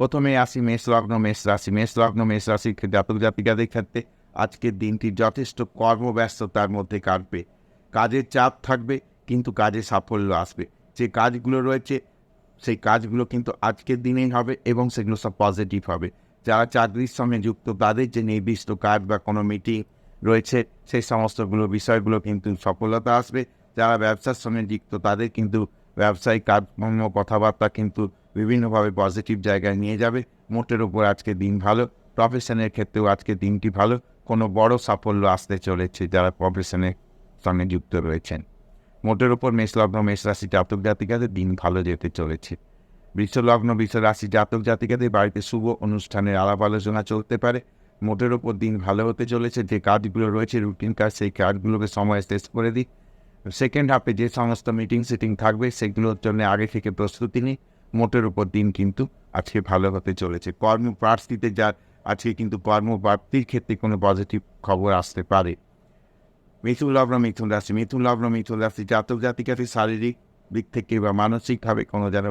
প্রথমে আসি মেষ লগ্ন মেষ রাশি। মেষ লগ্ন মেষ রাশির জাতক জাতিকাদের ক্ষেত্রে আজকের দিনটি যথেষ্ট কর্মব্যস্ততার মধ্যে কাটবে। কাজের চাপ থাকবে, কিন্তু কাজে সাফল্য আসবে। যে কাজগুলো রয়েছে সেই কাজগুলো কিন্তু আজকের দিনেই হবে এবং সেগুলো সব পজিটিভ হবে। যারা চাকরির সঙ্গে যুক্ত তাদের যে নির্দিষ্ট কাজ বা কোনো মিটিং রয়েছে সেই সমস্তগুলো বিষয়গুলো কিন্তু সফলতা আসবে। যারা ব্যবসার সঙ্গে যুক্ত তাদের কিন্তু ব্যবসায়িক কাজকর্ম কথাবার্তা কিন্তু বিভিন্নভাবে পজিটিভ জায়গায় নিয়ে যাবে। মোটের উপর আজকে দিন ভালো। প্রফেশনের ক্ষেত্রেও আজকে দিনটি ভালো। কোনো বড় সাফল্য আসতে চলেছে যারা প্রফেশনের সঙ্গে যুক্ত রয়েছেন। মোটের উপর মেষলগ্ন মেষ রাশি জাতক জাতিকাদের দিন ভালো যেতে চলেছে। বৃষলগ্ন বৃষ রাশি জাতক জাতিকাদের বাড়িতে শুভ অনুষ্ঠানের আলাপ আলোচনা চলতে পারে। মোটের উপর দিন ভালো হতে চলেছে। যে কাজগুলো রয়েছে রুটিন কাজ সেই কাজগুলোকে সময় শেষ করে দিই। সেকেন্ড হাফে যে সমস্ত মিটিং সিটিং থাকবে সেগুলোর জন্য আগে থেকে প্রস্তুতি নিই। মোটের উপর দিন কিন্তু আজকে ভালো হতে চলেছে। কর্মপ্রার্থীতে যার আজকে কিন্তু কর্মপ্রাপ্তির ক্ষেত্রে কোনো পজিটিভ খবর আসতে পারে। মিথুন লগ্ন মিথুন রাশি মিথুন লগ্ন মিথুন রাশি জাতক জাতিকাদের শারীরিক দিক থেকে বা মানসিকভাবে কোনো যেন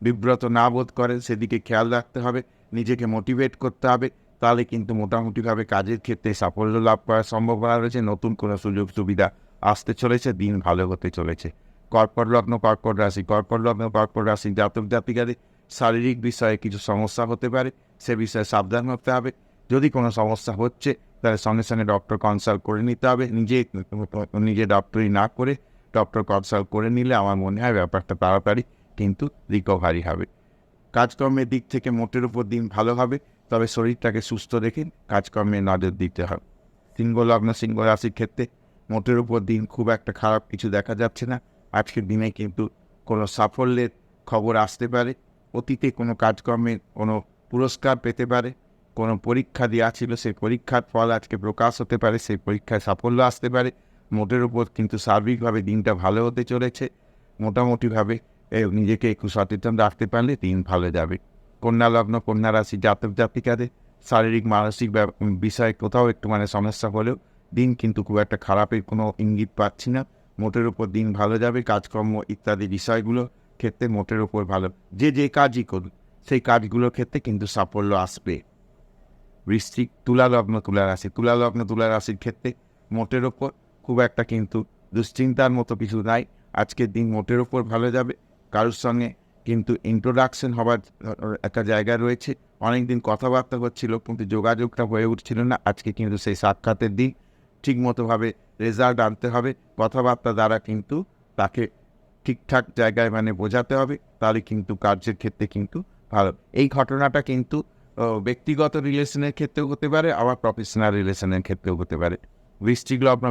বিব্রত না বোধ করেন সেদিকে খেয়াল রাখতে হবে। নিজেকে মোটিভেট করতে হবে, তাহলে কিন্তু মোটামুটিভাবে কাজের ক্ষেত্রে সাফল্য লাভ করার সম্ভাবনা রয়েছে। নতুন কোনো সুযোগ সুবিধা আসতে চলেছে, দিন ভালো হতে চলেছে। কর্কট লগ্ন কর্কট রাশি কর্কট লগ্ন কর্কট রাশি জাতক জাতিকাদের শারীরিক বিষয়ে কিছু সমস্যা হতে পারে, সে বিষয়ে সাবধান হতে হবে। যদি কোনো সমস্যা হচ্ছে তাহলে সঙ্গে সঙ্গে ডক্টর কনসাল্ট করে নিতে হবে। নিজে ডক্টরি না করে ডক্টর কনসাল্ট করে নিলে আমার মনে হয় ব্যাপারটা তাড়াতাড়ি কিন্তু রিকভারি হবে। কাজকর্মের দিক থেকে মোটের উপর দিন ভালো হবে, তবে শরীরটাকে সুস্থ রেখে কাজকর্মে নজর দিতে হবে। সিংহ লগ্ন সিংহ রাশির ক্ষেত্রে মোটের উপর দিন খুব একটা খারাপ কিছু দেখা যাচ্ছে না। আজকের দিনে কিন্তু কোনো সাফল্যের খবর আসতে পারে। অতীতে কোনো কাজকর্মে কোনো পুরস্কার পেতে পারে। কোনো পরীক্ষা দেওয়া ছিল সেই পরীক্ষার ফল আজকে প্রকাশ হতে পারে, সেই পরীক্ষায় সাফল্য আসতে পারে। মোটের উপর কিন্তু সার্বিকভাবে দিনটা ভালো হতে চলেছে। মোটামুটিভাবে নিজেকে একটু সচেতন রাখতে পারলে দিন ভালো যাবে। কন্যা লগ্ন কন্যা রাশি জাতক জাতিকাদের শারীরিক মানসিক বিষয়ে কোথাও একটু সমস্যা হলেও দিন কিন্তু খুব একটা খারাপের কোনো ইঙ্গিত পাচ্ছি না। মোটের উপর দিন ভালো যাবে। কাজকর্ম ইত্যাদি বিষয়গুলো ক্ষেত্রে মোটের উপর ভালো। যে কাজই করুন সেই কাজগুলোর ক্ষেত্রে কিন্তু সাফল্য আসবে। বৃশ্চিক তুলা লগ্ন তুলা রাশি তুলা লগ্ন তুলা রাশির ক্ষেত্রে মোটের ওপর খুব একটা কিন্তু দুশ্চিন্তার মতো কিছু নাই। আজকের দিন মোটের ওপর ভালো যাবে। কারোর সঙ্গে কিন্তু ইন্ট্রোডাকশন হবার একটা জায়গা রয়েছে। অনেকদিন কথাবার্তা হচ্ছিল কিন্তু যোগাযোগটা হয়ে উঠছিল না। আজকে কিন্তু সেই সাক্ষাতের দিন। ঠিকমতোভাবে রেজাল্ট আনতে হবে। কথাবার্তা দ্বারা কিন্তু তাকে ঠিকঠাক জায়গায় বোঝাতে হবে, তাহলে কিন্তু কার্যের ক্ষেত্রে কিন্তু ভালো। এই ঘটনাটা কিন্তু ব্যক্তিগত রিলেশনের ক্ষেত্রেও হতে পারে, আবার প্রফেশনাল রিলেশনের ক্ষেত্রেও হতে পারে। বৃশ্চিক লগ্ন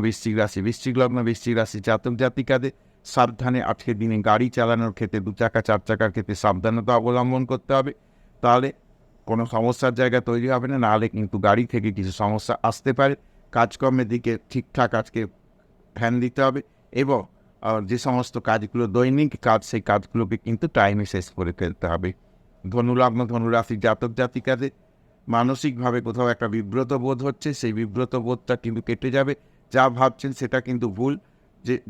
বৃশ্চিক রাশি জাতক জাতিকাদের সাবধানে আজকের দিনে গাড়ি চালানোর ক্ষেত্রে 2 চাকা 4 চাকার ক্ষেত্রে সাবধানতা অবলম্বন করতে হবে। তাহলে কোনো সমস্যার জায়গা তৈরি হবে না, নাহলে কিন্তু গাড়ি থেকে কিছু সমস্যা আসতে পারে। কাজকর্মের দিকে ঠিকঠাক আজকে ধ্যান দিতে হবে এবং যে সমস্ত কাজগুলো দৈনিক কাজ সেই কাজগুলোকে কিন্তু টাইমে শেষ করে ফেলতে হবে। ধনুলগ্ন ধনুরাশি জাতক জাতিকাদের মানসিকভাবে কোথাও একটা বিব্রত বোধ হচ্ছে, সেই বিব্রত বোধটা কিন্তু কেটে যাবে। যা ভাবছেন সেটা কিন্তু ভুল,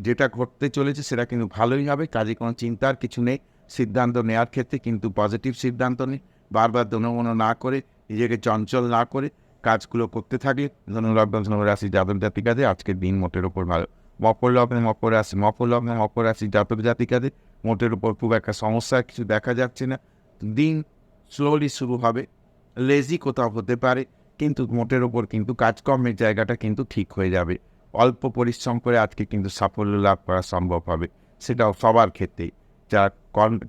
যেটা ঘটতে চলেছে সেটা কিন্তু ভালোই হবে। কাজে কোনো চিন্তার কিছু নেই। সিদ্ধান্ত নেওয়ার ক্ষেত্রে কিন্তু পজিটিভ সিদ্ধান্ত নিন। বারবার দোনমনো না করে, নিজেকে চঞ্চল না করে কাজগুলো করতে থাকলে ধনুলগ্ন ধনুরাশি জাতক জাতিকাদের আজকের দিন মোটের ওপর ভালো। মকর লগ্নে মকর রাশি জাতক জাতিকাদের মোটের উপর খুব একটা সমস্যা কিছু দেখা যাচ্ছে না। দিন স্লোলি শুরু হবে। লেজি কোথাও হতে পারে, কিন্তু মোটের ওপর কিন্তু কাজকর্মের জায়গাটা কিন্তু ঠিক হয়ে যাবে। অল্প পরিশ্রম করে আজকে কিন্তু সাফল্য লাভ করা সম্ভব হবে। সেটাও সবার ক্ষেত্রেই, যারা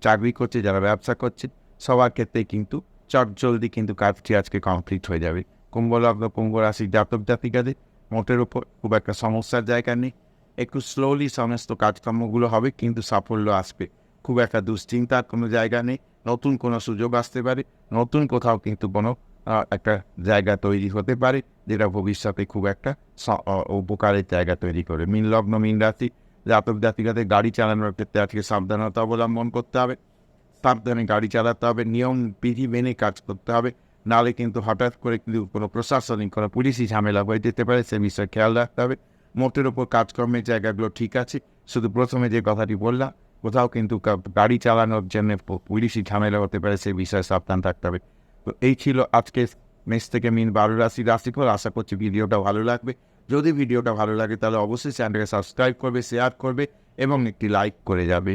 চাকরি করছে, যারা ব্যবসা করছে, সবার ক্ষেত্রেই কিন্তু চটজলদি কিন্তু কাজটি আজকে কমপ্লিট হয়ে যাবে। কুম্ভ লগ্ন কুম্ভ রাশি জাতক জাতিকাদের মোটের ওপর খুব একটা সমস্যার জায়গা নেই। একটু স্লোলি সমস্ত কাজকর্মগুলো হবে, কিন্তু সাফল্য আসবে। খুব একটা দুশ্চিন্তার কোনো জায়গা নেই। নতুন কোনো সুযোগ আসতে পারে, নতুন কোথাও কিন্তু কোনো একটা জায়গা তৈরি হতে পারে, যেটা ভবিষ্যতে খুব একটা উপকারের জায়গা তৈরি করে। মীন লগ্ন মীন রাশি জাতক জাতিকাদের গাড়ি চালানোর ক্ষেত্রে আজকে সাবধানতা অবলম্বন করতে হবে। সাবধানে গাড়ি চালাতে হবে, নিয়ম বিধি মেনে কাজ করতে হবে। নাহলে কিন্তু হঠাৎ করে কিন্তু কোনো প্রশাসনিক কোনো পুলিশি ঝামেলা হয়ে যেতে পারে, সে বিষয়ে খেয়াল রাখতে হবে। মোটের ওপর কাজকর্মের জায়গাগুলো ঠিক আছে। শুধু প্রথমে যে কথাটি বললাম, কোথাও কিন্তু গাড়ি চালানোর জন্য পুলিশি ঝামেলা হতে পারে, সে বিষয়ে সাবধান থাকতে হবে। তো এই ছিল আজকে মেষ থেকে মীন 12 রাশির রাশিফল। আশা করছি ভিডিওটা ভালো লাগবে। যদি ভিডিওটা ভালো লাগে তাহলে অবশ্যই চ্যানেলকে সাবস্ক্রাইব করবে, শেয়ার করবে এবং একটি লাইক করে যাবে।